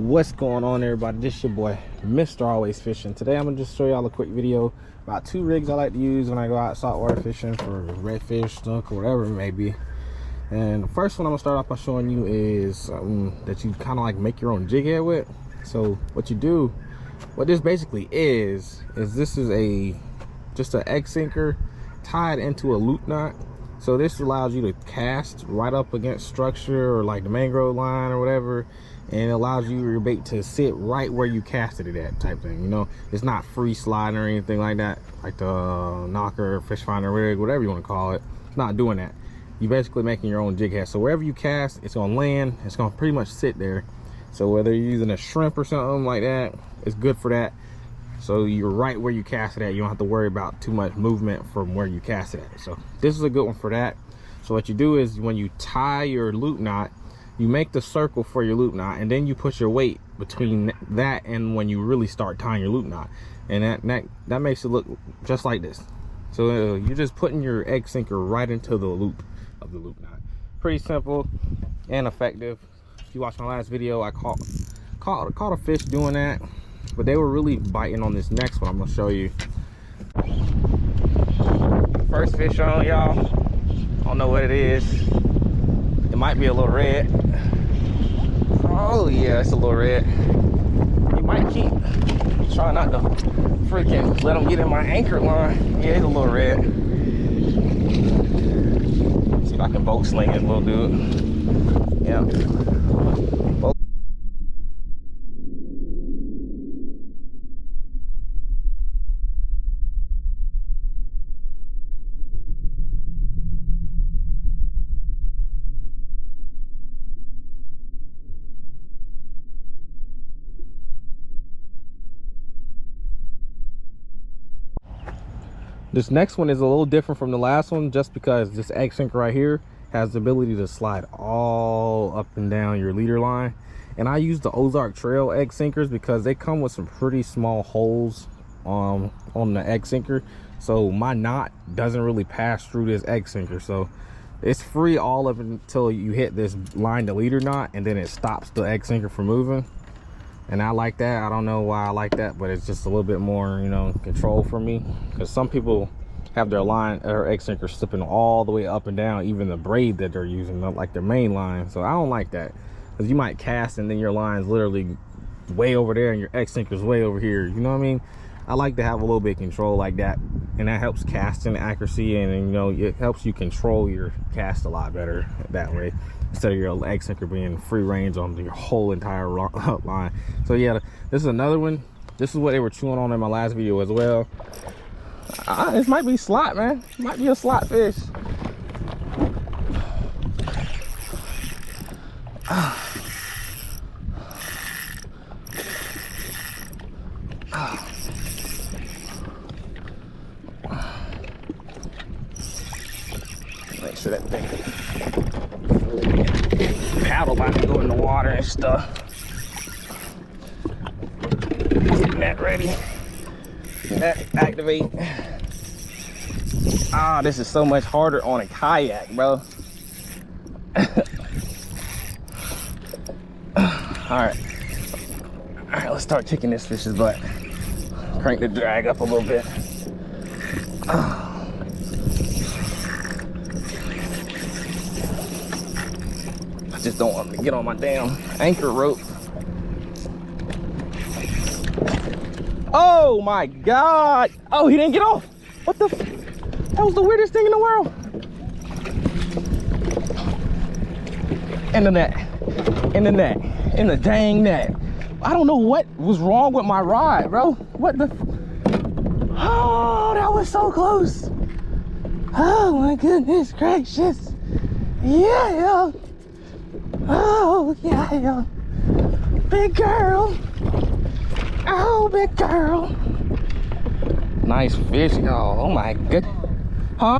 What's going on, everybody? This your boy Mr.AlwaysFishing. Today I'm gonna just show y'all a quick video about two rigs I like to use when I go out saltwater fishing for redfish, snook, or whatever it may be. And the first one I'm gonna start off by showing you is that you kind of like make your own jig head with. So what you do, what this basically is this is just an egg sinker tied into a loop knot. So this allows you to cast right up against structure or like the mangrove line or whatever, and it allows your bait to sit right where you casted it at, type thing. You know, it's not free sliding or anything like that, like the knocker, fish finder rig, whatever you want to call it. It's not doing that. You're basically making your own jig head. So wherever you cast, it's gonna land. It's gonna pretty much sit there. So whether you're using a shrimp or something like that, it's good for that. So you're right where you cast it at. You don't have to worry about too much movement from where you cast it at. So this is a good one for that. So what you do is when you tie your loop knot, you make the circle for your loop knot, and then you put your weight between that and when you really start tying your loop knot, and that makes it look just like this. So you're just putting your egg sinker right into the loop of the loop knot. Pretty simple and effective. If you watched my last video, I caught a fish doing that, but they were really biting on this next one I'm gonna show you. First fish on, y'all. I don't know what it is. It might be a little red. Oh yeah, it's a little red. You might keep trying not to freaking let them get in my anchor line. Yeah, it's a little red. See if I can boat sling it, little dude. Yeah. This next one is a little different from the last one just because this egg sinker right here has the ability to slide all up and down your leader line. And I use the Ozark Trail egg sinkers because they come with some pretty small holes on the egg sinker. So my knot doesn't really pass through this egg sinker. So it's free all up until you hit this line to leader knot, and then it stops the egg sinker from moving. And I like that. I don't know why I like that, but it's just a little bit more, you know, control for me. Because some people have their line or egg sinker slipping all the way up and down, even the braid that they're using, not like their main line. So I don't like that, because you might cast and then your line's literally way over there and your egg sinker's way over here. You know what I mean? I like to have a little bit of control like that, and that helps casting accuracy, and you know, it helps you control your cast a lot better that way, instead of your egg sinker being free range on your whole entire line. So yeah, this is another one. This is what they were chewing on in my last video as well. This might be slot, man. It might be a slot fish. Make sure that thing paddle about to go in the water and stuff. Getting that ready. Getting that activate. Ah, this is so much harder on a kayak, bro. Alright, let's start kicking this fish's butt. Crank the drag up a little bit. I just don't want to get on my damn anchor rope. Oh my God! Oh, he didn't get off. What the? That was the weirdest thing in the world. In the net, in the net, in the dang net. I don't know what was wrong with my rod, bro. What the? Oh, that was so close. Oh my goodness gracious. Yeah. Oh yeah. Big girl. Oh, big girl. Nice fish, y'all. Oh my goodness. Huh?